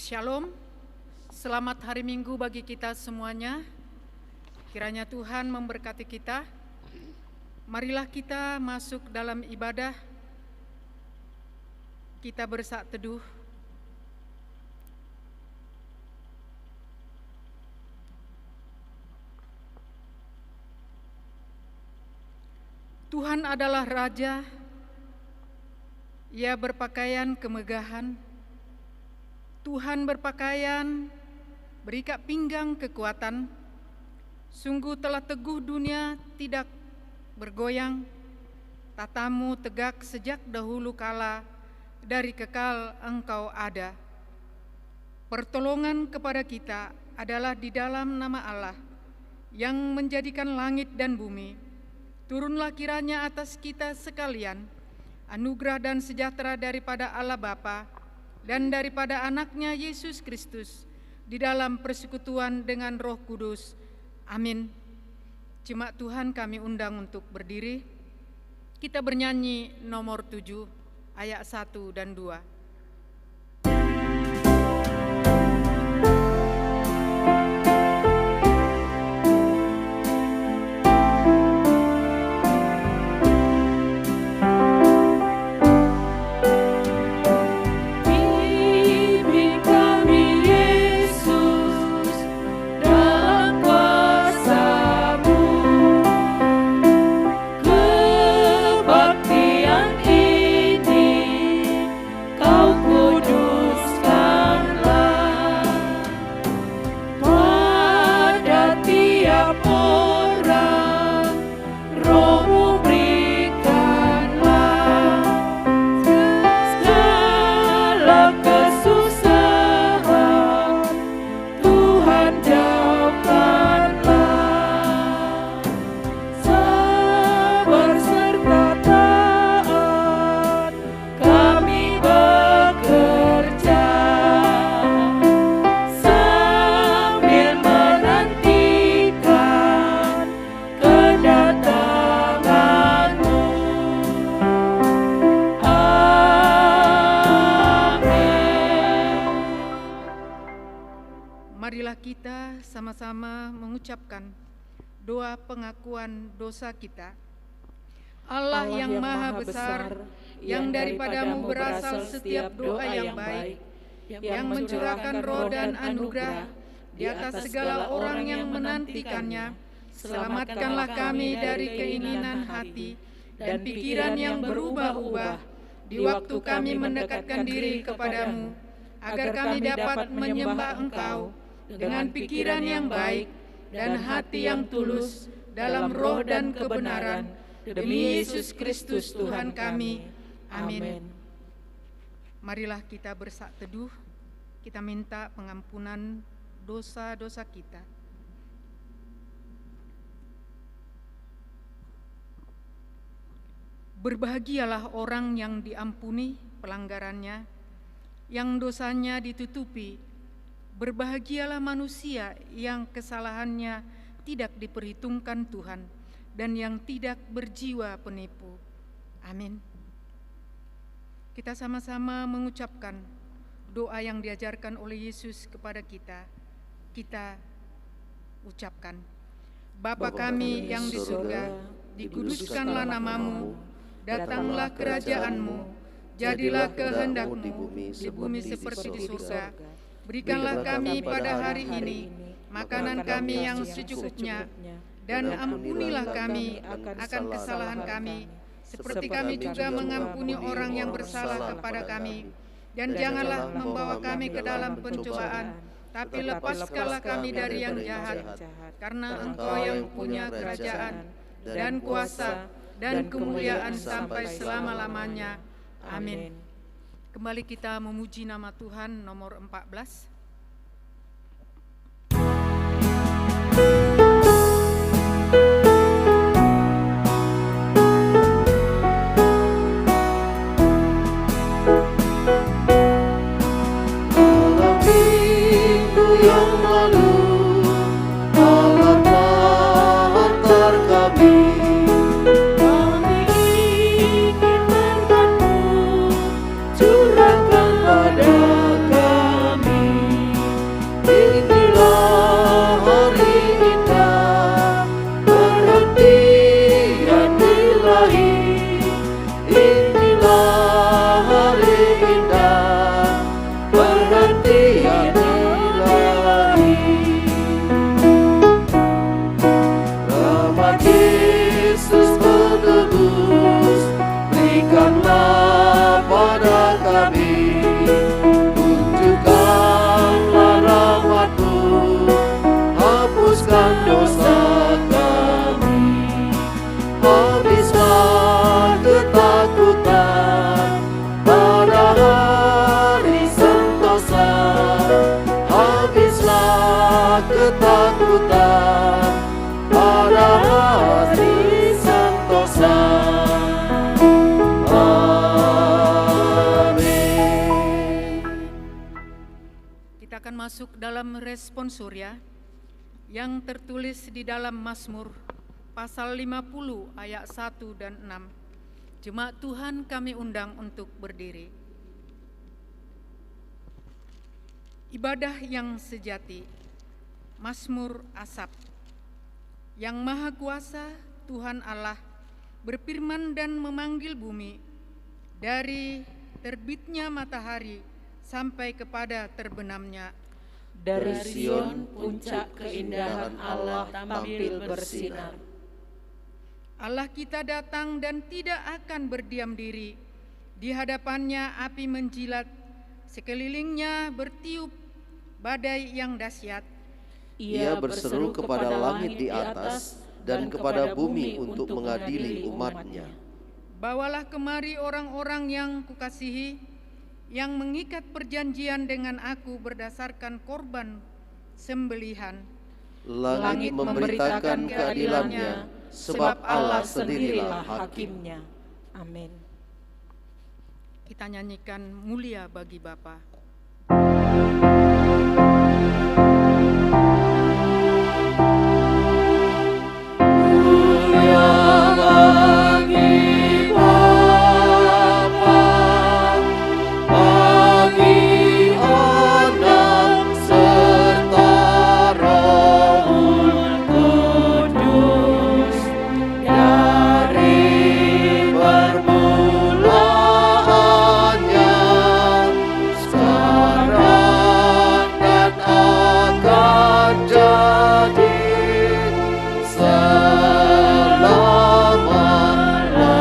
Shalom, selamat hari Minggu bagi kita semuanya. Kiranya Tuhan memberkati kita. Marilah kita masuk dalam ibadah. Kita bersaat teduh. Tuhan adalah Raja. Ia berpakaian kemegahan. Tuhan berpakaian berikat pinggang kekuatan. Sungguh telah teguh dunia tidak bergoyang. Tatamu tegak sejak dahulu kala, dari kekal Engkau ada. Pertolongan kepada kita adalah di dalam nama Allah yang menjadikan langit dan bumi. Turunlah kiranya atas kita sekalian anugerah dan sejahtera daripada Allah Bapa dan daripada anaknya Yesus Kristus di dalam persekutuan dengan Roh Kudus. Amin. Jemaat Tuhan, kami undang untuk berdiri. Kita bernyanyi nomor 7 ayat 1 dan 2. Marilah kita sama-sama mengucapkan doa pengakuan dosa kita. Allah yang maha besar, yang daripadamu berasal setiap doa yang baik, yang mencurahkan roh dan anugerah di atas segala orang yang menantikannya. Selamatkanlah kami dari keinginan hati dan pikiran yang berubah-ubah di waktu kami mendekatkan diri kepadamu, agar kami dapat menyembah Engkau dengan pikiran yang baik dan hati yang tulus dalam roh dan kebenaran, demi Yesus Kristus Tuhan kami. Amin. Marilah kita bersaat teduh, kita minta pengampunan dosa-dosa kita. Berbahagialah orang yang diampuni pelanggarannya, yang dosanya ditutupi. Berbahagialah manusia yang kesalahannya tidak diperhitungkan Tuhan dan yang tidak berjiwa penipu. Amin. Kita sama-sama mengucapkan doa yang diajarkan oleh Yesus kepada kita. Kita ucapkan, Bapa kami yang di surga, dikuduskanlah namamu, datanglah kerajaanmu, jadilah kehendakmu di bumi seperti di surga. Berikanlah kami pada hari ini makanan kami yang secukupnya, dan ampunilah kami akan kesalahan kami, seperti kami juga mengampuni orang yang bersalah kepada kami. Dan janganlah membawa kami ke dalam pencobaan, tapi lepaskanlah kami dari yang jahat, karena Engkau yang punya kerajaan dan kuasa dan kemuliaan sampai selama-lamanya. Amin. Kembali kita memuji nama Tuhan nomor 14. Dalam minggu yang lalu, Allah telah hantar kami. Kami ingin berkat-Mu curahkan pada kami. indah perhentian ilahi. Rahmat Yesus penebus, berikanlah pada kami. Tunjukkanlah rahmat-Mu, hapuskan dosa kami. Habislah ketakutan pada hari sentosa. Habislah ketakutan pada hari sentosa. Amin. Kita akan masuk dalam respon surya yang tertulis di dalam Mazmur pasal 50 ayat 1 dan 6. Jemaat Tuhan kami undang untuk berdiri. Ibadah yang sejati, Mazmur Asaf. Yang Maha Kuasa Tuhan Allah berfirman dan memanggil bumi, dari terbitnya matahari sampai kepada terbenamnya. Dari Sion puncak keindahan Allah tampil bersinar. Allah kita datang dan tidak akan berdiam diri. Di hadapannya api menjilat, sekelilingnya bertiup badai yang dahsyat. Ia berseru kepada langit di atas dan kepada bumi untuk mengadili umat-Nya. Bawalah kemari orang-orang yang kukasihi, yang mengikat perjanjian dengan aku berdasarkan korban sembelihan. Langit memberitakan keadilan-Nya, sebab Allah sendirilah hakimnya. Amin. Kita nyanyikan mulia bagi Bapa. Mulia bagi Bapa, bagi Anak serta Roh Kudus, dari permulaannya, sekarang dan akan jadi selama-lamanya.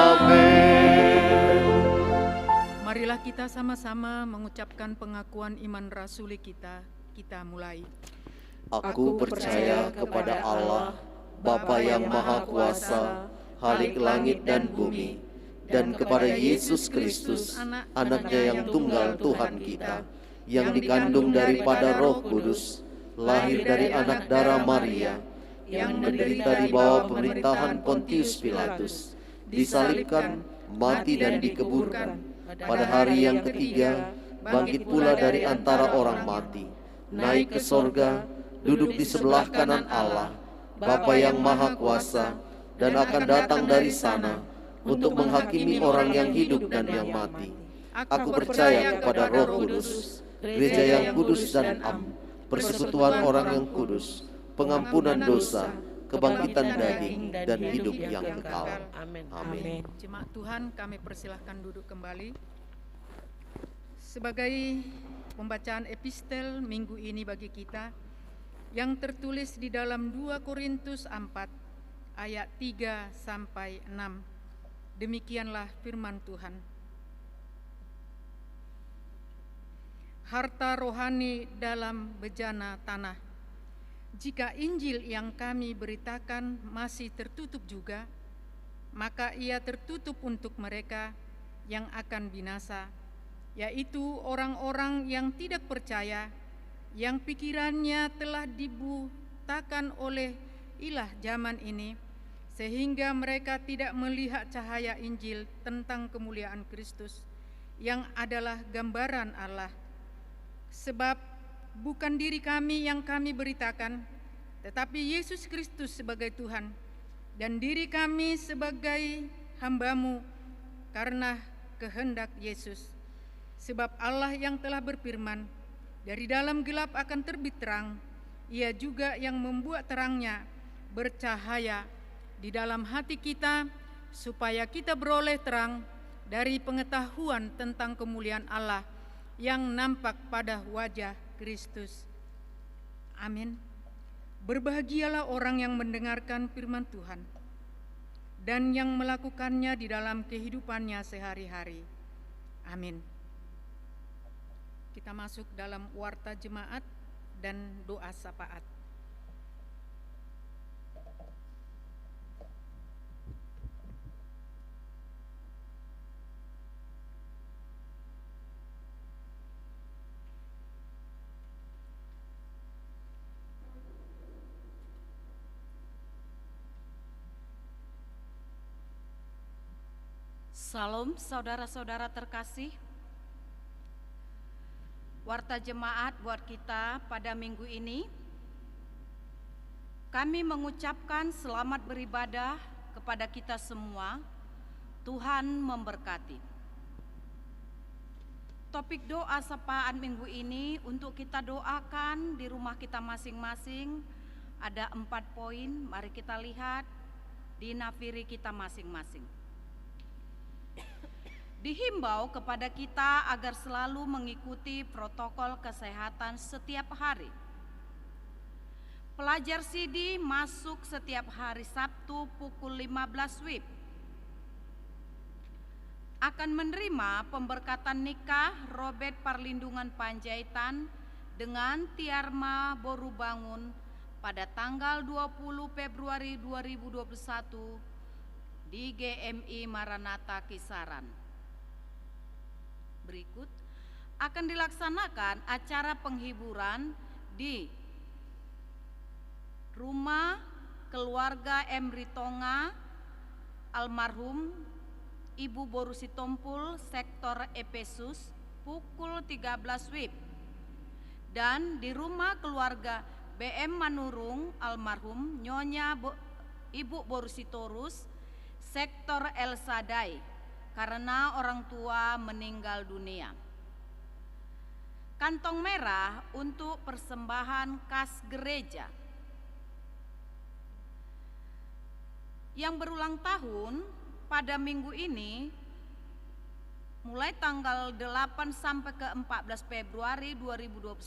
Amin. Marilah kita sama-sama mengucapkan pengakuan iman rasuli kita. Kita mulai. Aku percaya kepada Allah, Bapa yang Maha Kuasa, Khalik langit dan bumi, dan kepada Yesus Kristus, Anak-Nya yang tunggal Tuhan kita, yang dikandung daripada Roh Kudus, lahir dari anak darah Maria, yang menderita di bawah pemerintahan Pontius Pilatus, disalibkan, mati dan dikuburkan. Pada hari yang ketiga, bangkit pula dari antara orang mati, naik ke sorga, duduk di sebelah kanan Allah, Bapa yang Maha Kuasa, dan akan datang dari sana untuk menghakimi orang yang hidup dan yang mati. Aku percaya kepada Roh Kudus, gereja yang kudus dan am, persekutuan orang yang kudus, pengampunan dosa, kebangkitan daging, dan hidup yang kekal. Amin. Amin. Jemaat Tuhan, kami persilahkan duduk kembali. Sebagai pembacaan epistel minggu ini bagi kita, yang tertulis di dalam 2 Korintus 4 ayat 3 sampai 6. Demikianlah firman Tuhan. Harta rohani dalam bejana tanah. Jika Injil yang kami beritakan masih tertutup juga, maka ia tertutup untuk mereka yang akan binasa, yaitu orang-orang yang tidak percaya, yang pikirannya telah dibutakan oleh ilah zaman ini, sehingga mereka tidak melihat cahaya Injil tentang kemuliaan Kristus, yang adalah gambaran Allah. Sebab bukan diri kami yang kami beritakan, tetapi Yesus Kristus sebagai Tuhan, dan diri kami sebagai hamba-Mu karena kehendak Yesus. Sebab Allah yang telah berfirman, dari dalam gelap akan terbit terang, Ia juga yang membuat terangnya bercahaya di dalam hati kita, supaya kita beroleh terang dari pengetahuan tentang kemuliaan Allah yang nampak pada wajah Kristus. Amin. Berbahagialah orang yang mendengarkan firman Tuhan dan yang melakukannya di dalam kehidupannya sehari-hari. Amin. Kita masuk dalam warta jemaat dan doa syafaat. Salam saudara-saudara terkasih. Warta jemaat buat kita pada minggu ini, kami mengucapkan selamat beribadah kepada kita semua. Tuhan memberkati. Topik doa sapaan minggu ini untuk kita doakan di rumah kita masing-masing ada 4 poin. Mari kita lihat di nafiri kita masing-masing. Dihimbau kepada kita agar selalu mengikuti protokol kesehatan setiap hari. Pelajar CD masuk setiap hari Sabtu pukul 15 WIB. Akan menerima pemberkatan nikah Robert Perlindungan Panjaitan dengan Tiarma Borubangun pada tanggal 20 Februari 2021 di GMI Maranatha Kisaran. Berikut akan dilaksanakan acara penghiburan di rumah keluarga M. Ritonga almarhum Ibu Borusi Tompul sektor Efesus pukul 13 WIB dan di rumah keluarga BM Manurung almarhum Nyonya Ibu Borusi Torus sektor El Sadai karena orang tua meninggal dunia. Kantong merah untuk persembahan kas gereja. Yang berulang tahun pada minggu ini mulai tanggal 8 sampai ke 14 Februari 2021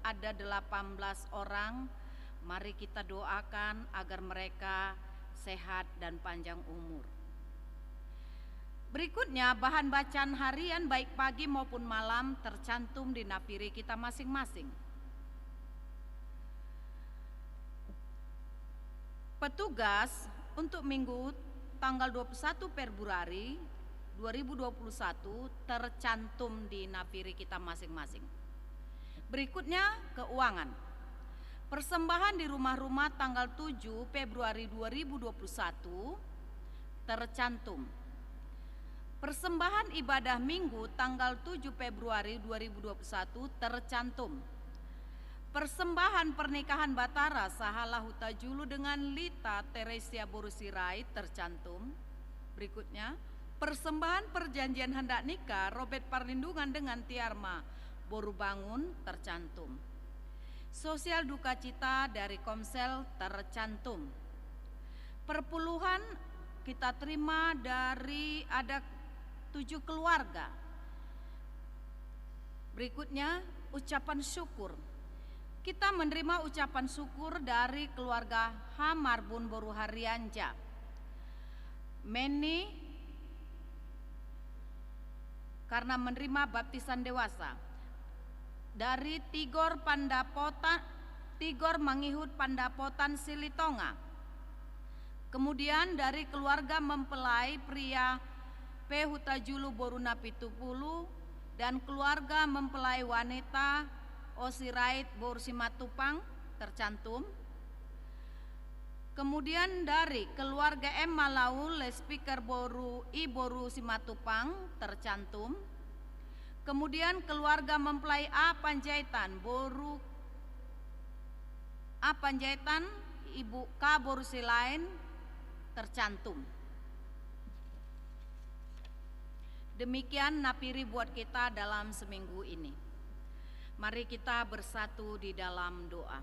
ada 18 orang. Mari kita doakan agar mereka sehat dan panjang umur. Berikutnya bahan bacaan harian baik pagi maupun malam tercantum di nafiri kita masing-masing. Petugas untuk minggu tanggal 21 Februari 2021 tercantum di nafiri kita masing-masing. Berikutnya keuangan. Persembahan di rumah-rumah tanggal 7 Februari 2021 tercantum. Persembahan ibadah minggu tanggal 7 Februari 2021 tercantum. Persembahan pernikahan Batara Sahala Hutajulu dengan Lita Teresia Borusirai tercantum. Berikutnya, persembahan perjanjian hendak nikah Robert Perlindungan dengan Tiarma Borubangun tercantum. Sosial duka cita dari Komsel tercantum. Perpuluhan kita terima dari ada 7 keluarga. Berikutnya ucapan syukur. Kita menerima ucapan syukur dari keluarga Hamarbun Boruharianja, Meni karena menerima baptisan dewasa. Dari Tigor Mangihut Pandapotan Silitonga. Kemudian dari keluarga mempelai pria P. Hutajulu Boruna Pitupulu dan keluarga mempelai wanita Osirait Borsimatupang tercantum. Kemudian dari keluarga M. Malaul Speaker Boru I Boru Simatupang tercantum. Kemudian keluarga mempelai A. Panjaitan Boru A. Panjaitan Ibu K. Borusilain tercantum. Demikian napiri buat kita dalam seminggu ini. Mari kita bersatu di dalam doa.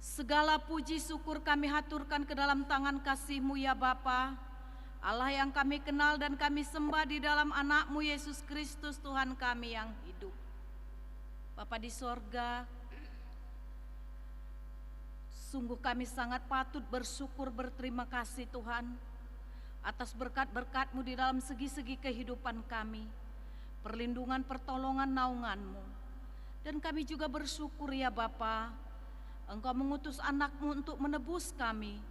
Segala puji syukur kami haturkan ke dalam tangan kasih-Mu ya Bapa, Allah yang kami kenal dan kami sembah di dalam anak-Mu Yesus Kristus Tuhan kami yang hidup. Bapa di sorga, sungguh kami sangat patut bersyukur berterima kasih Tuhan atas berkat-berkat-Mu di dalam segi-segi kehidupan kami, perlindungan, pertolongan, naungan-Mu. Dan kami juga bersyukur ya Bapa, Engkau mengutus anak-Mu untuk menebus kami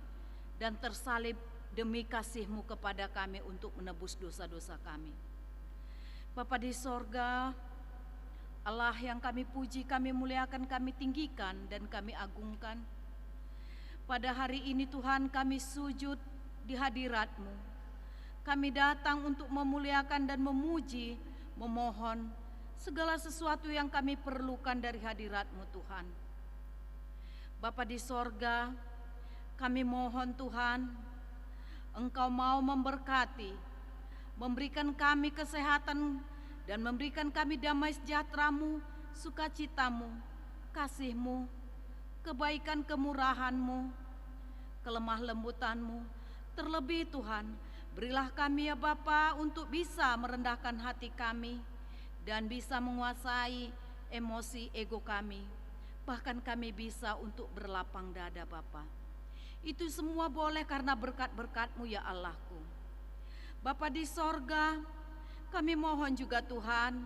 dan tersalib demi kasih-Mu kepada kami untuk menebus dosa-dosa kami. Bapa di sorga, Allah yang kami puji, kami muliakan, kami tinggikan, dan kami agungkan. Pada hari ini Tuhan kami sujud di hadirat-Mu. Kami datang untuk memuliakan dan memuji, memohon segala sesuatu yang kami perlukan dari hadirat-Mu Tuhan. Bapa di sorga, kami mohon Tuhan, Engkau mau memberkati, memberikan kami kesehatan dan memberikan kami damai sejahtera-Mu, sukacita-Mu, kasih-Mu, kebaikan kemurahan-Mu, kelemah lembutan-Mu. Terlebih Tuhan, berilah kami ya Bapa untuk bisa merendahkan hati kami dan bisa menguasai emosi ego kami. Bahkan kami bisa untuk berlapang dada Bapa. Itu semua boleh karena berkat-berkat-Mu ya Allahku. Bapa di sorga, kami mohon juga Tuhan,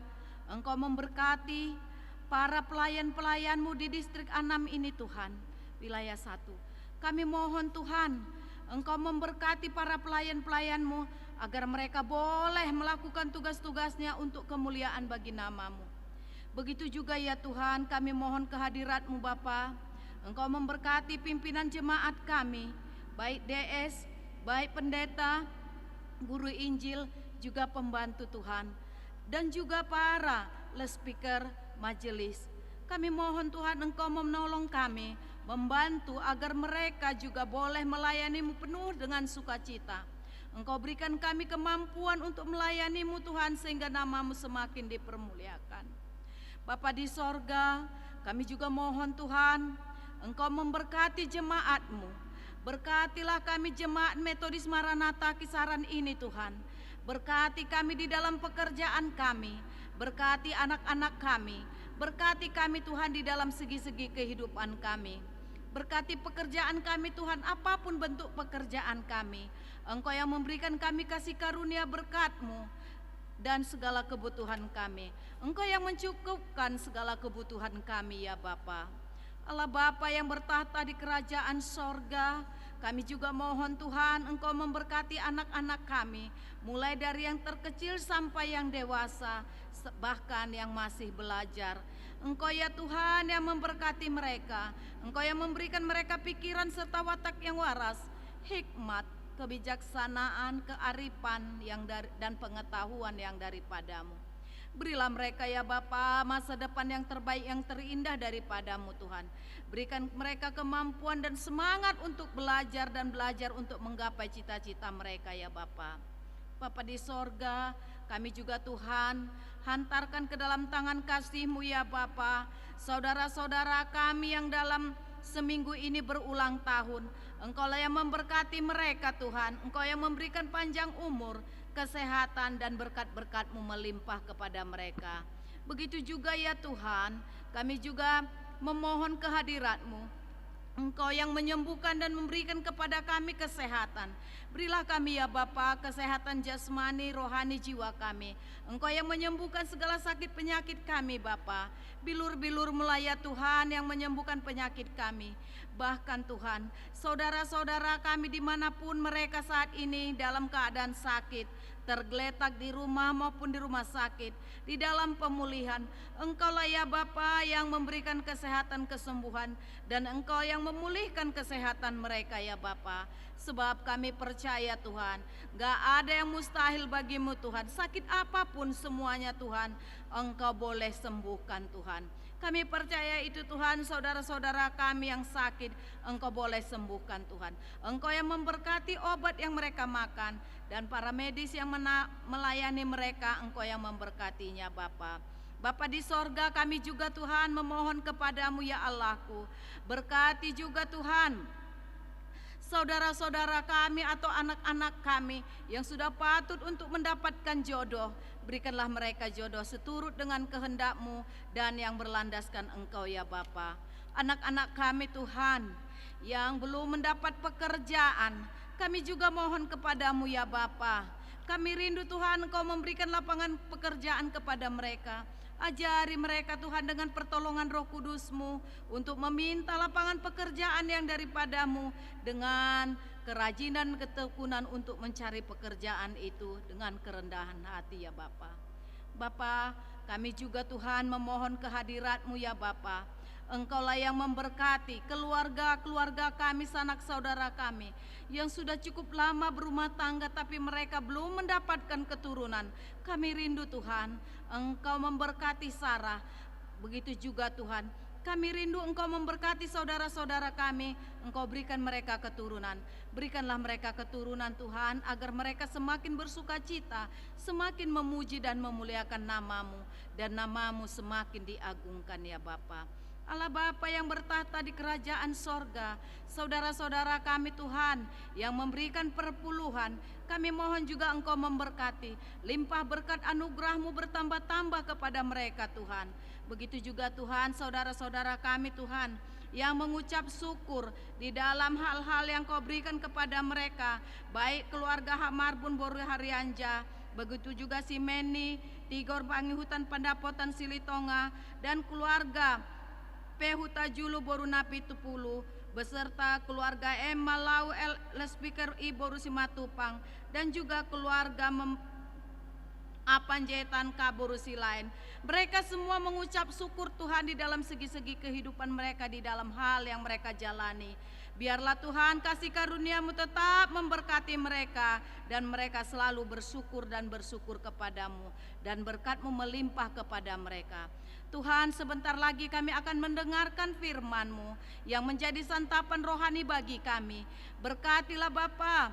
Engkau memberkati para pelayan-pelayan-Mu di distrik 6 ini Tuhan, wilayah 1. Kami mohon Tuhan, Engkau memberkati para pelayan-pelayan-Mu agar mereka boleh melakukan tugas-tugasnya untuk kemuliaan bagi nama-Mu. Begitu juga ya Tuhan, kami mohon kehadirat-Mu Bapa. Engkau memberkati pimpinan jemaat kami, baik DS, baik pendeta, guru Injil, juga pembantu Tuhan, dan juga para speaker majelis. Kami mohon Tuhan Engkau menolong kami, membantu agar mereka juga boleh melayani-Mu penuh dengan sukacita. Engkau berikan kami kemampuan untuk melayani-Mu Tuhan, sehingga nama-Mu semakin dipermuliakan. Bapa di sorga, kami juga mohon Tuhan, Engkau memberkati jemaat-Mu. Berkatilah kami jemaat Metodis Maranatha Kisaran ini Tuhan. Berkati kami di dalam pekerjaan kami, berkati anak-anak kami, berkati kami Tuhan di dalam segi-segi kehidupan kami. Berkati pekerjaan kami Tuhan, apapun bentuk pekerjaan kami. Engkau yang memberikan kami kasih karunia berkat-Mu dan segala kebutuhan kami. Engkau yang mencukupkan segala kebutuhan kami ya Bapa. Allah Bapa yang bertahta di kerajaan sorga, kami juga mohon Tuhan Engkau memberkati anak-anak kami, mulai dari yang terkecil sampai yang dewasa, bahkan yang masih belajar. Engkau ya Tuhan yang memberkati mereka, Engkau yang memberikan mereka pikiran serta watak yang waras, hikmat, kebijaksanaan, kearifan dan pengetahuan yang daripada-Mu. Berilah mereka ya Bapa masa depan yang terbaik, yang terindah daripada-Mu Tuhan. Berikan mereka kemampuan dan semangat untuk belajar dan belajar untuk menggapai cita-cita mereka ya Bapa. Bapa di sorga, kami juga Tuhan hantarkan ke dalam tangan kasih-Mu ya Bapa saudara-saudara kami yang dalam seminggu ini berulang tahun. Engkaulah yang memberkati mereka Tuhan, Engkau yang memberikan panjang umur, kesehatan dan berkat-berkat-Mu melimpah kepada mereka. Begitu juga ya Tuhan, kami juga memohon kehadirat-Mu. Engkau yang menyembuhkan dan memberikan kepada kami kesehatan. Berilah kami ya Bapa kesehatan jasmani, rohani, jiwa kami. Engkau yang menyembuhkan segala sakit penyakit kami Bapa. Bilur-bilur-Mu ya Tuhan yang menyembuhkan penyakit kami. Bahkan Tuhan, saudara-saudara kami dimanapun mereka saat ini dalam keadaan sakit, tergeletak di rumah maupun di rumah sakit, di dalam pemulihan, Engkaulah ya Bapa yang memberikan kesehatan, kesembuhan, dan Engkau yang memulihkan kesehatan mereka ya Bapa. Sebab kami percaya Tuhan, gak ada yang mustahil bagi-Mu Tuhan. Sakit apapun semuanya Tuhan, Engkau boleh sembuhkan Tuhan. Kami percaya itu Tuhan, saudara-saudara kami yang sakit, Engkau boleh sembuhkan Tuhan. Engkau yang memberkati obat yang mereka makan, dan para medis yang melayani mereka, Engkau yang memberkatinya Bapa. Bapa di sorga, kami juga Tuhan memohon kepadamu ya Allahku. Berkati juga Tuhan saudara-saudara kami atau anak-anak kami yang sudah patut untuk mendapatkan jodoh. Berikanlah mereka jodoh seturut dengan kehendak-Mu dan yang berlandaskan Engkau ya Bapa. Anak-anak kami Tuhan yang belum mendapat pekerjaan, kami juga mohon kepadamu ya Bapa. Kami rindu Tuhan Engkau memberikan lapangan pekerjaan kepada mereka. Ajari mereka Tuhan dengan pertolongan Roh Kudus-Mu untuk meminta lapangan pekerjaan yang daripadamu dengan kerajinan ketekunan untuk mencari pekerjaan itu dengan kerendahan hati ya Bapa. Bapa, kami juga Tuhan memohon kehadirat-Mu ya Bapa. Engkaulah yang memberkati keluarga-keluarga kami, sanak saudara kami yang sudah cukup lama berumah tangga tapi mereka belum mendapatkan keturunan. Kami rindu Tuhan, Engkau memberkati Sarah. Begitu juga Tuhan, kami rindu Engkau memberkati saudara-saudara kami. Engkau berikan mereka keturunan. Berikanlah mereka keturunan Tuhan, agar mereka semakin bersuka cita, semakin memuji dan memuliakan nama-Mu, dan nama-Mu semakin diagungkan ya Bapa. Allah Bapa yang bertahta di kerajaan sorga, saudara-saudara kami Tuhan yang memberikan perpuluhan, kami mohon juga Engkau memberkati, limpah berkat anugerah-Mu bertambah-tambah kepada mereka Tuhan. Begitu juga Tuhan saudara-saudara kami Tuhan yang mengucap syukur di dalam hal-hal yang Kau berikan kepada mereka, baik keluarga Hak Marbun Boru Harianja, begitu juga si Meni, Tigor Bangi Hutan Pandapotan Silitonga, dan keluarga Pehuta Julu Boru Napi Tupulu, beserta keluarga Emma Lau Speaker I Boru Simatupang, dan juga keluarga Apanjetan Kaboru Silain. Mereka semua mengucap syukur Tuhan di dalam segi-segi kehidupan mereka, di dalam hal yang mereka jalani. Biarlah Tuhan kasih karunia-Mu tetap memberkati mereka, dan mereka selalu bersyukur dan bersyukur kepadamu, dan berkat-Mu melimpah kepada mereka. Tuhan, sebentar lagi kami akan mendengarkan firman-Mu yang menjadi santapan rohani bagi kami. Berkatilah Bapa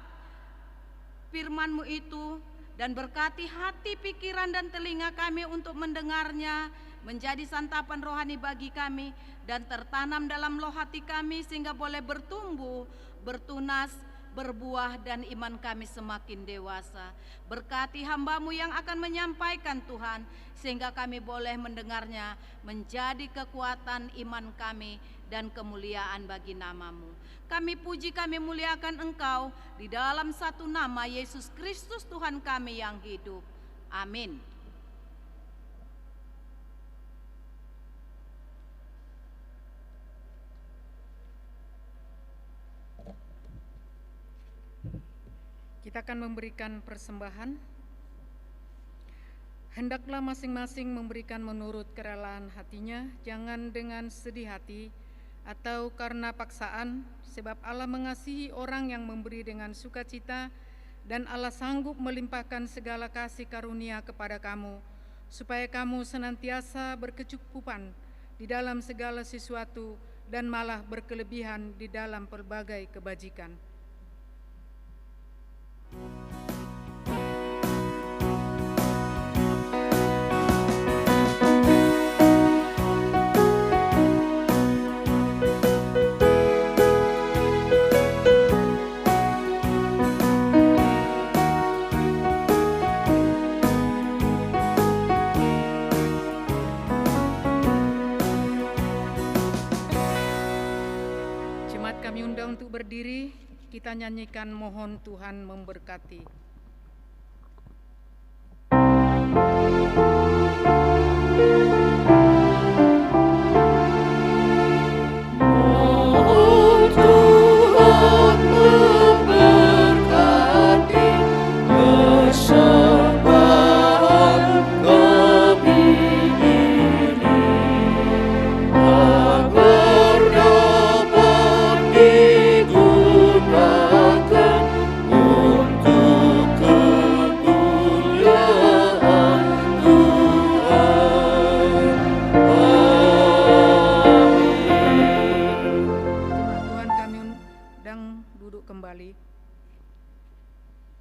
firman-Mu itu, dan berkati hati, pikiran, dan telinga kami untuk mendengarnya, menjadi santapan rohani bagi kami, dan tertanam dalam loh hati kami sehingga boleh bertumbuh, bertunas, berbuah, dan iman kami semakin dewasa. Berkati hamba-Mu yang akan menyampaikan Tuhan, sehingga kami boleh mendengarnya, menjadi kekuatan iman kami dan kemuliaan bagi nama-Mu. Kami puji, kami muliakan Engkau di dalam satu nama, Yesus Kristus Tuhan kami yang hidup. Amin. Kita akan memberikan persembahan. Hendaklah masing-masing memberikan menurut kerelaan hatinya, jangan dengan sedih hati atau karena paksaan, sebab Allah mengasihi orang yang memberi dengan sukacita, dan Allah sanggup melimpahkan segala kasih karunia kepada kamu, supaya kamu senantiasa berkecukupan di dalam segala sesuatu dan malah berkelebihan di dalam pelbagai kebajikan. Jemaat kami undang untuk berdiri, kita nyanyikan Mohon Tuhan Memberkati.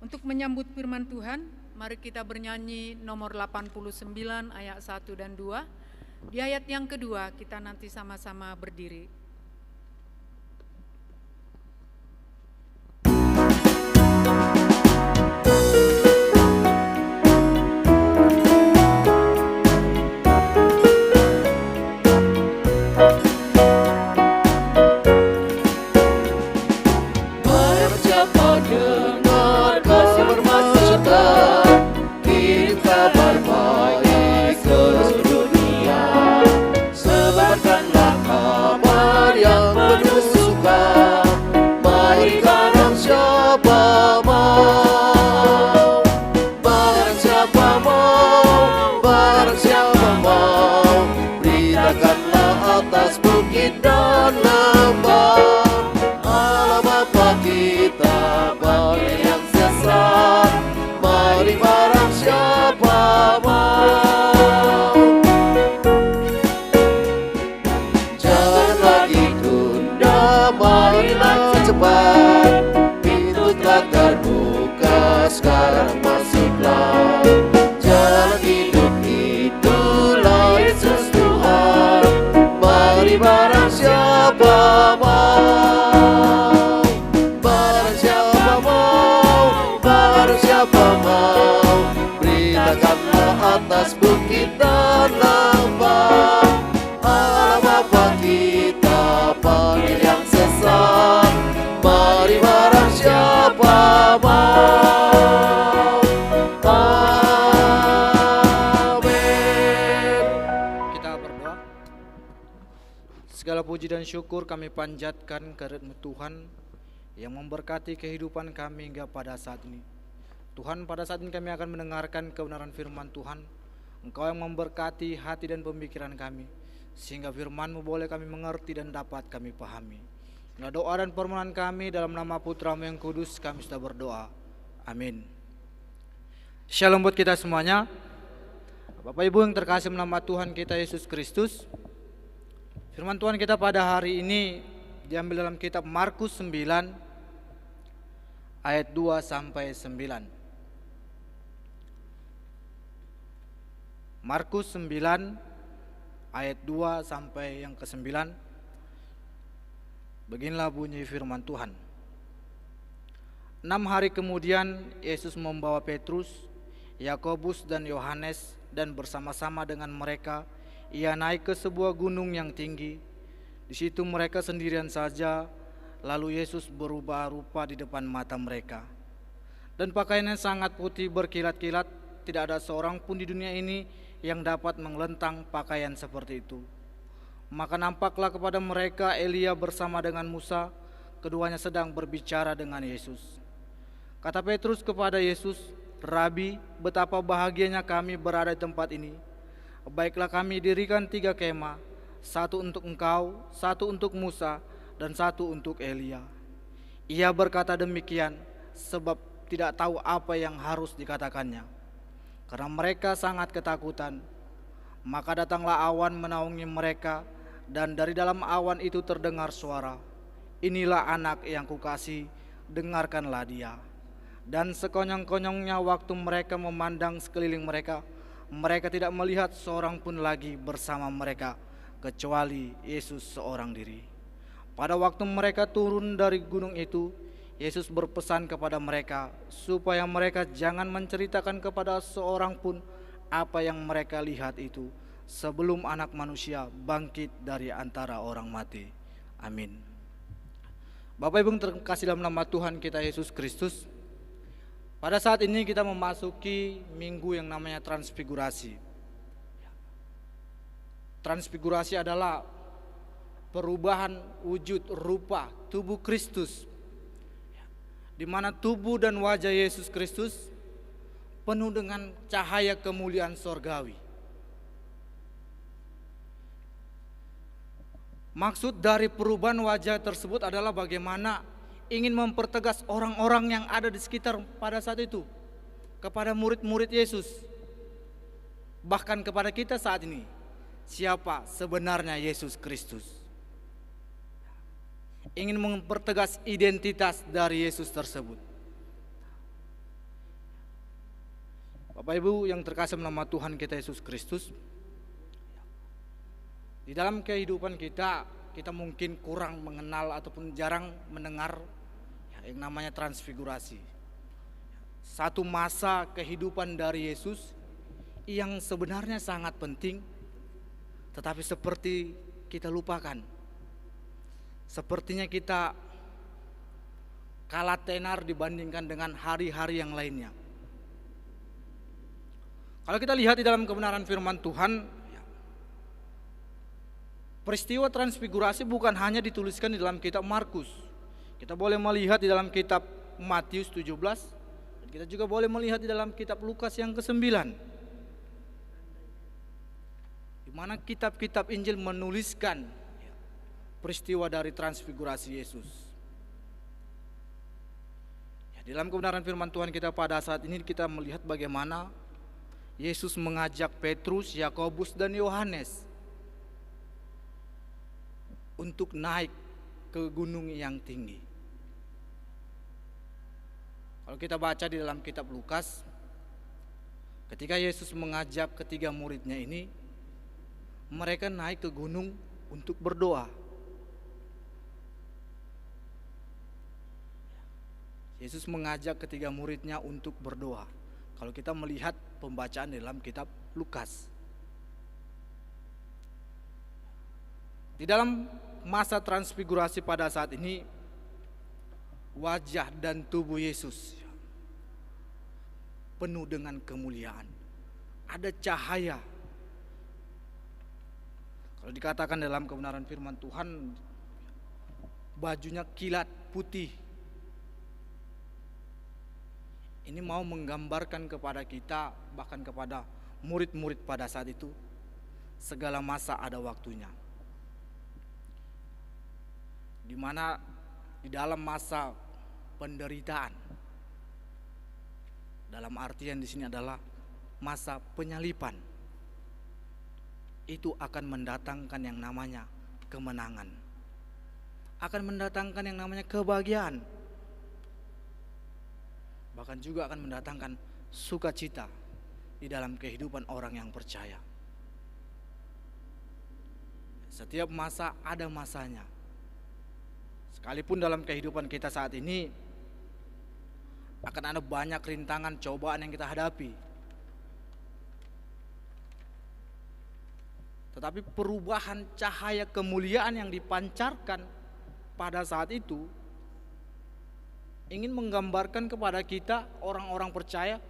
Untuk menyambut firman Tuhan, Mari kita bernyanyi nomor 89 ayat 1 dan 2. Di ayat yang kedua kita nanti sama-sama berdiri. Sekarang masuklah, jalan hidup itulah Yesus Tuhan. Mari barang siapa mau, barang siapa mau, barang siapa mau, beritakanlah atas bukit dan lembah. Allah Bapa kita panggil yang sesat, mari barang siapa mau. Segala puji dan syukur kami panjatkan kehadirat-Mu Tuhan yang memberkati kehidupan kami hingga pada saat ini. Tuhan, pada saat ini kami akan mendengarkan kebenaran firman Tuhan. Engkau yang memberkati hati dan pemikiran kami, sehingga firman-Mu boleh kami mengerti dan dapat kami pahami. Inilah doa dan permohonan kami dalam nama Putra-Mu yang kudus kami sudah berdoa. Amin. Shalom buat kita semuanya. Bapak Ibu yang terkasih dalam nama Tuhan kita Yesus Kristus. Firman Tuhan kita pada hari ini diambil dalam kitab Markus 9 ayat 2 sampai 9. Markus 9 ayat 2 sampai yang ke-9. Beginilah bunyi firman Tuhan. 6 hari kemudian Yesus membawa Petrus, Yakobus dan Yohanes, dan bersama-sama dengan mereka Ia naik ke sebuah gunung yang tinggi. Di situ mereka sendirian saja. Lalu Yesus berubah rupa di depan mata mereka. Dan pakaiannya sangat putih berkilat-kilat. Tidak ada seorang pun di dunia ini yang dapat mengelentang pakaian seperti itu. Maka nampaklah kepada mereka Elia bersama dengan Musa. Keduanya sedang berbicara dengan Yesus. Kata Petrus kepada Yesus, "Rabi, betapa bahagianya kami berada di tempat ini. Baiklah kami dirikan 3 kemah, 1 untuk engkau, 1 untuk Musa, dan 1 untuk Elia." Ia berkata demikian sebab tidak tahu apa yang harus dikatakannya, karena mereka sangat ketakutan. Maka datanglah awan menaungi mereka, dan dari dalam awan itu terdengar suara, "Inilah anak yang kukasihi, dengarkanlah dia." Dan sekonyong-konyongnya waktu mereka memandang sekeliling mereka, mereka tidak melihat seorang pun lagi bersama mereka kecuali Yesus seorang diri. Pada waktu mereka turun dari gunung itu, Yesus berpesan kepada mereka supaya mereka jangan menceritakan kepada seorang pun apa yang mereka lihat itu sebelum Anak Manusia bangkit dari antara orang mati. Amin. Bapak Ibu terkasih dalam nama Tuhan kita Yesus Kristus. Pada saat ini kita memasuki minggu yang namanya transfigurasi. Transfigurasi adalah perubahan wujud rupa tubuh Kristus, di mana tubuh dan wajah Yesus Kristus penuh dengan cahaya kemuliaan sorgawi. Maksud dari perubahan wajah tersebut adalah bagaimana ingin mempertegas orang-orang yang ada di sekitar pada saat itu kepada murid-murid Yesus, bahkan kepada kita saat ini, siapa sebenarnya Yesus Kristus. Ingin mempertegas identitas dari Yesus tersebut. Bapak Ibu yang terkasih nama Tuhan kita Yesus Kristus, di dalam kehidupan kita mungkin kurang mengenal ataupun jarang mendengar yang namanya transfigurasi. Satu masa kehidupan dari Yesus yang sebenarnya sangat penting, tetapi seperti kita lupakan. Sepertinya kita kalah tenar dibandingkan dengan hari-hari yang lainnya. Kalau kita lihat di dalam kebenaran firman Tuhan, peristiwa transfigurasi bukan hanya dituliskan di dalam kitab Markus. Kita boleh melihat di dalam kitab Matius 17, dan kita juga boleh melihat di dalam kitab Lukas yang ke-9. Di mana kitab-kitab Injil menuliskan peristiwa dari transfigurasi Yesus. Di dalam kebenaran firman Tuhan kita pada saat ini kita melihat bagaimana Yesus mengajak Petrus, Yakobus, dan Yohanes untuk naik ke gunung yang tinggi. Kalau kita baca di dalam kitab Lukas, ketika Yesus mengajak ketiga muridnya ini, mereka naik ke gunung untuk berdoa. Yesus mengajak ketiga muridnya untuk berdoa. Kalau kita melihat pembacaan dalam kitab Lukas, di dalam masa transfigurasi pada saat ini, wajah dan tubuh Yesus penuh dengan kemuliaan. Ada cahaya. Kalau dikatakan dalam kebenaran firman Tuhan, bajunya kilat putih. Ini mau menggambarkan kepada kita, bahkan kepada murid-murid pada saat itu, segala masa ada waktunya. Di mana di dalam masa penderitaan, dalam artian di sini adalah masa penyalipan, itu akan mendatangkan yang namanya kemenangan, akan mendatangkan yang namanya kebahagiaan, bahkan juga akan mendatangkan sukacita di dalam kehidupan orang yang percaya. Setiap masa ada masanya. Sekalipun dalam kehidupan kita saat ini akan ada banyak rintangan, cobaan yang kita hadapi, tetapi perubahan cahaya kemuliaan yang dipancarkan pada saat itu ingin menggambarkan kepada kita orang-orang percaya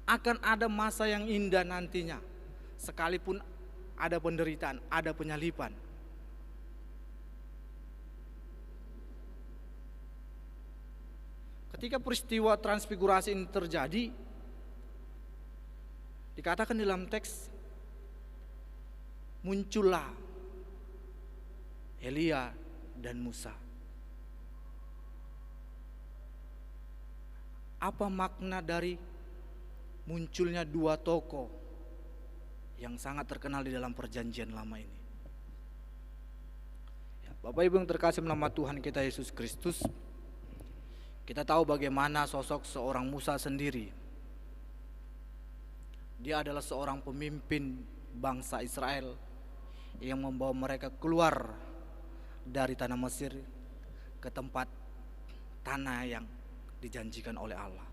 akan ada masa yang indah nantinya, sekalipun ada penderitaan, ada penyalipan. Ketika peristiwa transfigurasi ini terjadi, dikatakan dalam teks, muncullah Elia dan Musa. Apa makna dari munculnya dua tokoh yang sangat terkenal di dalam perjanjian lama ini? Ya, Bapak Ibu yang terkasih nama Tuhan kita Yesus Kristus, kita tahu bagaimana sosok seorang Musa sendiri. Dia adalah seorang pemimpin bangsa Israel yang membawa mereka keluar dari tanah Mesir ke tempat tanah yang dijanjikan oleh Allah.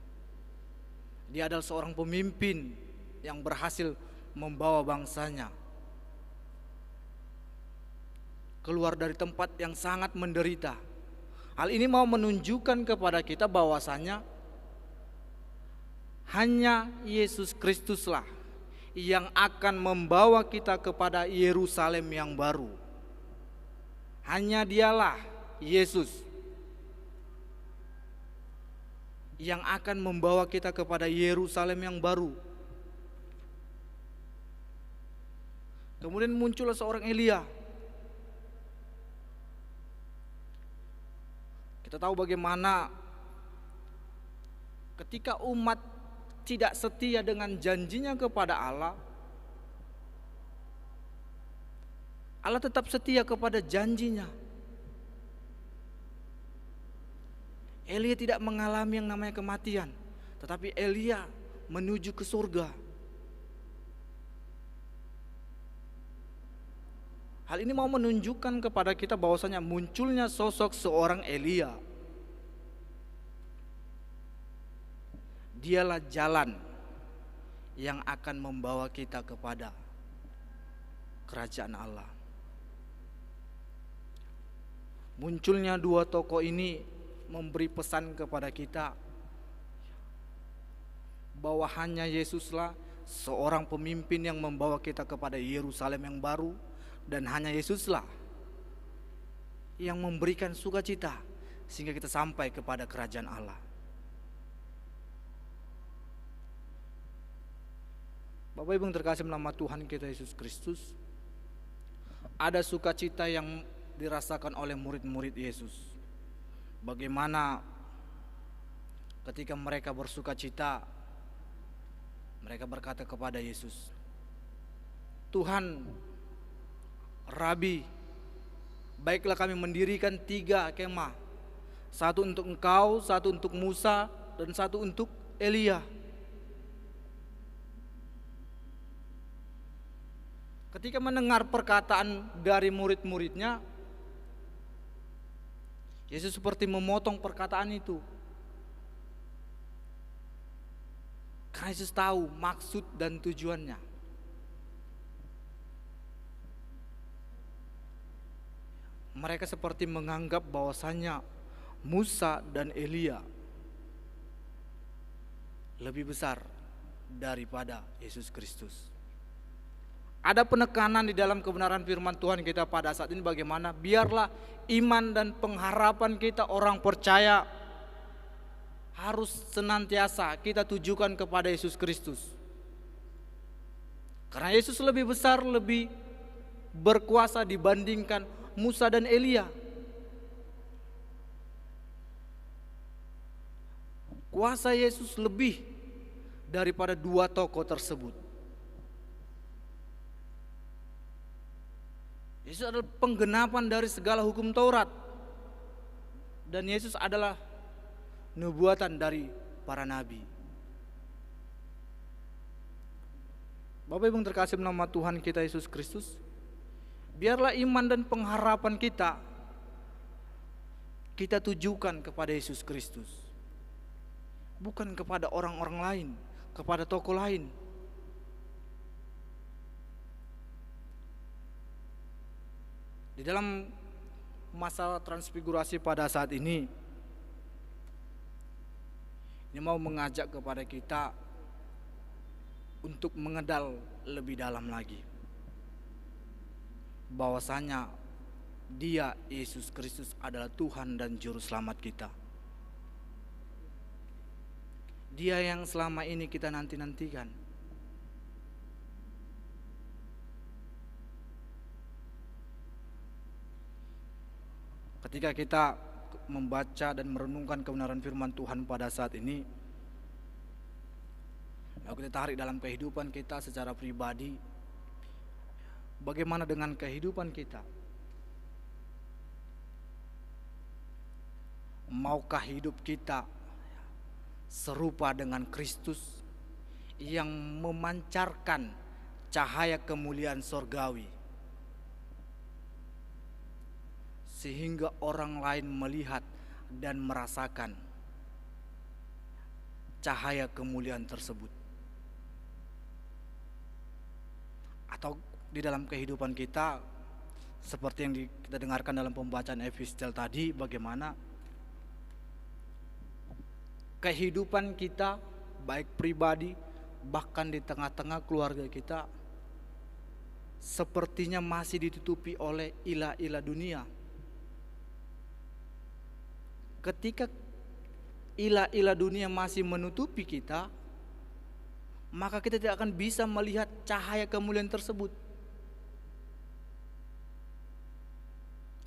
Dia adalah seorang pemimpin yang berhasil membawa bangsanya keluar dari tempat yang sangat menderita. Hal ini mau menunjukkan kepada kita bahwasanya hanya Yesus Kristuslah yang akan membawa kita kepada Yerusalem yang baru. Hanya Dialah, Yesus, yang akan membawa kita kepada Yerusalem yang baru. Kemudian muncullah seorang Elia. Kita tahu bagaimana ketika umat tidak setia dengan janjinya kepada Allah, Allah tetap setia kepada janjinya. Elia tidak mengalami yang namanya kematian, tetapi Elia menuju ke surga. Hal ini mau menunjukkan kepada kita bahwasanya munculnya sosok seorang Elia. Dialah jalan yang akan membawa kita kepada kerajaan Allah. Munculnya dua tokoh ini memberi pesan kepada kita bahwa hanya Yesuslah seorang pemimpin yang membawa kita kepada Yerusalem yang baru, dan hanya Yesuslah yang memberikan sukacita sehingga kita sampai kepada kerajaan Allah. Bapak Ibu yang terkasih nama Tuhan kita Yesus Kristus, ada sukacita yang dirasakan oleh murid-murid Yesus. Bagaimana ketika mereka bersukacita, mereka berkata kepada Yesus, Tuhan, Rabi, baiklah kami mendirikan 3 kemah, satu untuk Engkau, satu untuk Musa, dan satu untuk Elia. Ketika mendengar perkataan dari murid-muridnya, Yesus seperti memotong perkataan itu. Karena Yesus tahu maksud dan tujuannya. Mereka seperti menganggap bahwasanya Musa dan Elia lebih besar daripada Yesus Kristus. Ada penekanan di dalam kebenaran firman Tuhan kita pada saat ini, bagaimana biarlah iman dan pengharapan kita orang percaya harus senantiasa kita tujukan kepada Yesus Kristus. Karena Yesus lebih besar, lebih berkuasa dibandingkan Musa dan Elia. Kuasa Yesus lebih daripada 2 tokoh tersebut. Yesus adalah penggenapan dari segala hukum Taurat, dan Yesus adalah nubuatan dari para nabi. Bapak Ibu yang terkasih nama Tuhan kita Yesus Kristus, biarlah iman dan pengharapan kita tujukan kepada Yesus Kristus, bukan kepada orang-orang lain, kepada tokoh lain. Di dalam masa transfigurasi pada saat ini mau mengajak kepada kita untuk mengenal lebih dalam lagi bahwasanya Dia, Yesus Kristus, adalah Tuhan dan Juru Selamat kita. Dia yang selama ini kita nanti-nantikan. Ketika kita membaca dan merenungkan kebenaran firman Tuhan pada saat ini, lalu kita tarik dalam kehidupan kita secara pribadi. Bagaimana dengan kehidupan kita? Maukah hidup kita serupa dengan Kristus yang memancarkan cahaya kemuliaan sorgawi, sehingga orang lain melihat dan merasakan cahaya kemuliaan tersebut? Atau di dalam kehidupan kita, seperti yang kita dengarkan dalam pembacaan epistel tadi, bagaimana kehidupan kita baik pribadi, bahkan di tengah-tengah keluarga kita, sepertinya masih ditutupi oleh ilah-ilah dunia. Ketika ilah-ilah dunia masih menutupi kita, maka kita tidak akan bisa melihat cahaya kemuliaan tersebut.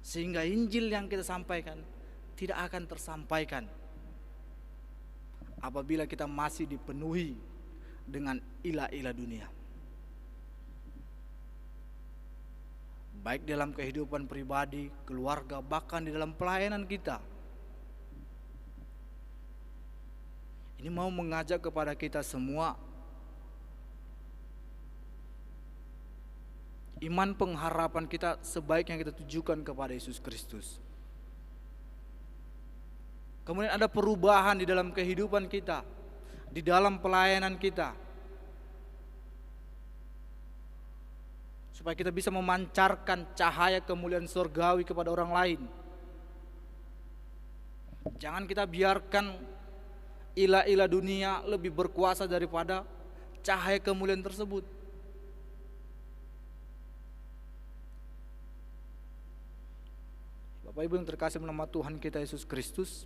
Sehingga Injil yang kita sampaikan tidak akan tersampaikan apabila kita masih dipenuhi dengan ilah-ilah dunia. Baik dalam kehidupan pribadi, keluarga, bahkan di dalam pelayanan kita. Ini mau mengajak kepada kita semua. Iman pengharapan kita sebaiknya kita tujukan kepada Yesus Kristus. Kemudian ada perubahan di dalam kehidupan kita, di dalam pelayanan kita, supaya kita bisa memancarkan cahaya kemuliaan surgawi kepada orang lain. Jangan kita biarkan ilah-ilah dunia lebih berkuasa daripada cahaya kemuliaan tersebut. Bapak Ibu yang terkasih nama Tuhan kita Yesus Kristus,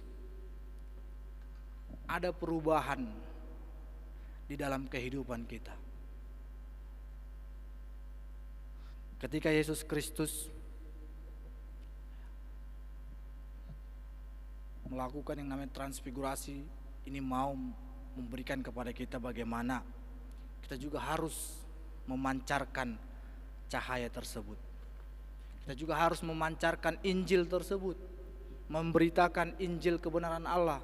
ada perubahan di dalam kehidupan kita. Ketika Yesus Kristus melakukan yang namanya transfigurasi, ini mau memberikan kepada kita bagaimana kita juga harus memancarkan cahaya tersebut. Kita juga harus memancarkan Injil tersebut, memberitakan Injil kebenaran Allah.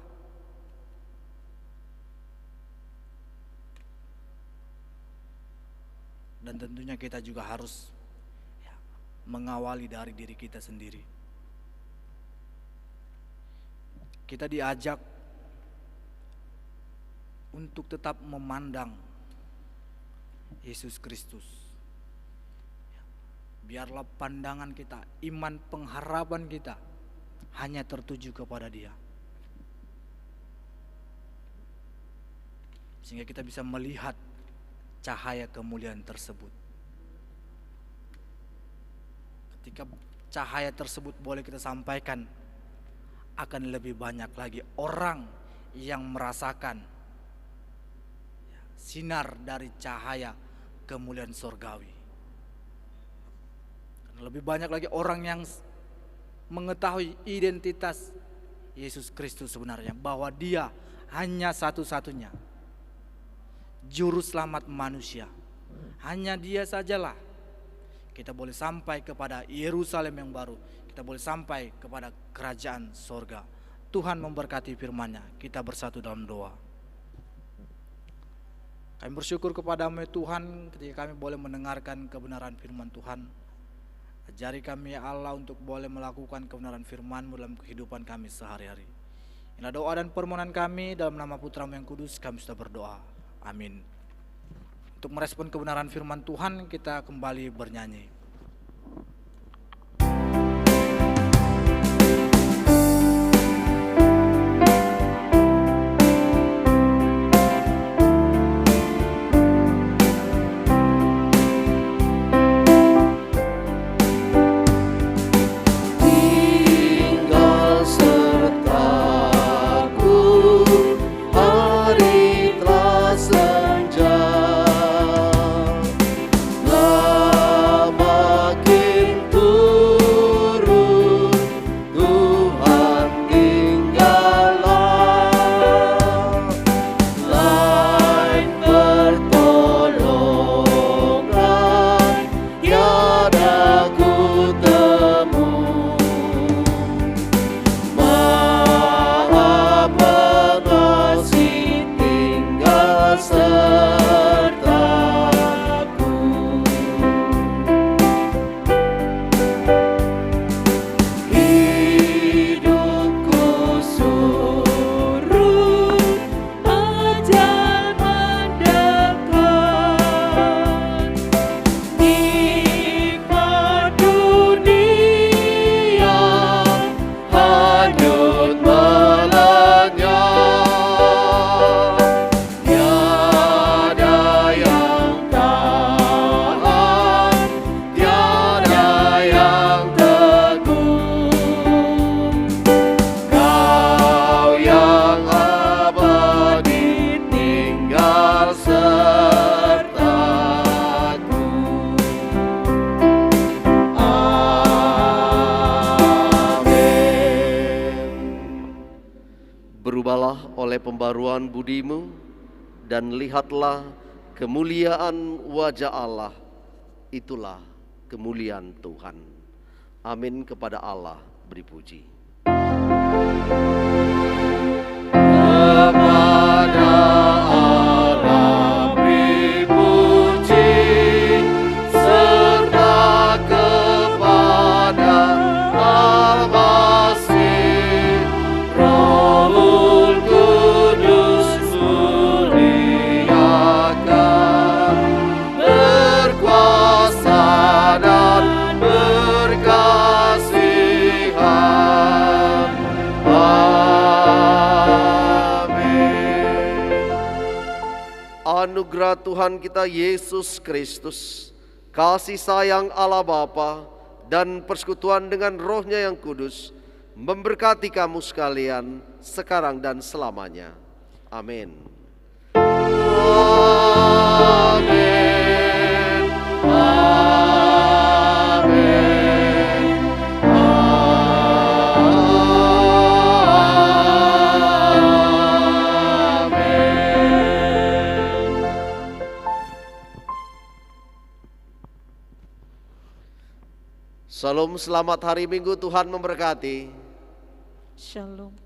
Dan tentunya kita juga harus mengawali dari diri kita sendiri. Kita diajak untuk tetap memandang Yesus Kristus. Biarlah pandangan kita, iman pengharapan kita hanya tertuju kepada Dia. Sehingga kita bisa melihat cahaya kemuliaan tersebut. Ketika cahaya tersebut boleh kita sampaikan, akan lebih banyak lagi orang yang merasakan sinar dari cahaya kemuliaan surgawi. Lebih banyak lagi orang yang mengetahui identitas Yesus Kristus sebenarnya, bahwa Dia hanya satu-satunya juru selamat manusia. Hanya Dia sajalah kita boleh sampai kepada Yerusalem yang baru, kita boleh sampai kepada kerajaan sorga. Tuhan memberkati firman-Nya. Kita bersatu dalam doa. Kami bersyukur kepada-Mu Tuhan ketika kami boleh mendengarkan kebenaran firman Tuhan. Ajari kami ya Allah untuk boleh melakukan kebenaran firman-Mu dalam kehidupan kami sehari-hari. Inilah doa dan permohonan kami dalam nama Putra-Mu yang kudus kami sudah berdoa. Amin. Untuk merespon kebenaran firman Tuhan kita kembali bernyanyi. Oleh pembaruan budimu, dan lihatlah kemuliaan wajah Allah, itulah kemuliaan Tuhan. Amin. Kepada Allah beri puji. Kepada anugerah Tuhan kita Yesus Kristus, kasih sayang Allah Bapa, dan persekutuan dengan Roh-Nya yang kudus, memberkati kamu sekalian sekarang dan selamanya. Amin. Amin. Amin. Salam, selamat hari Minggu, Tuhan memberkati. Shalom.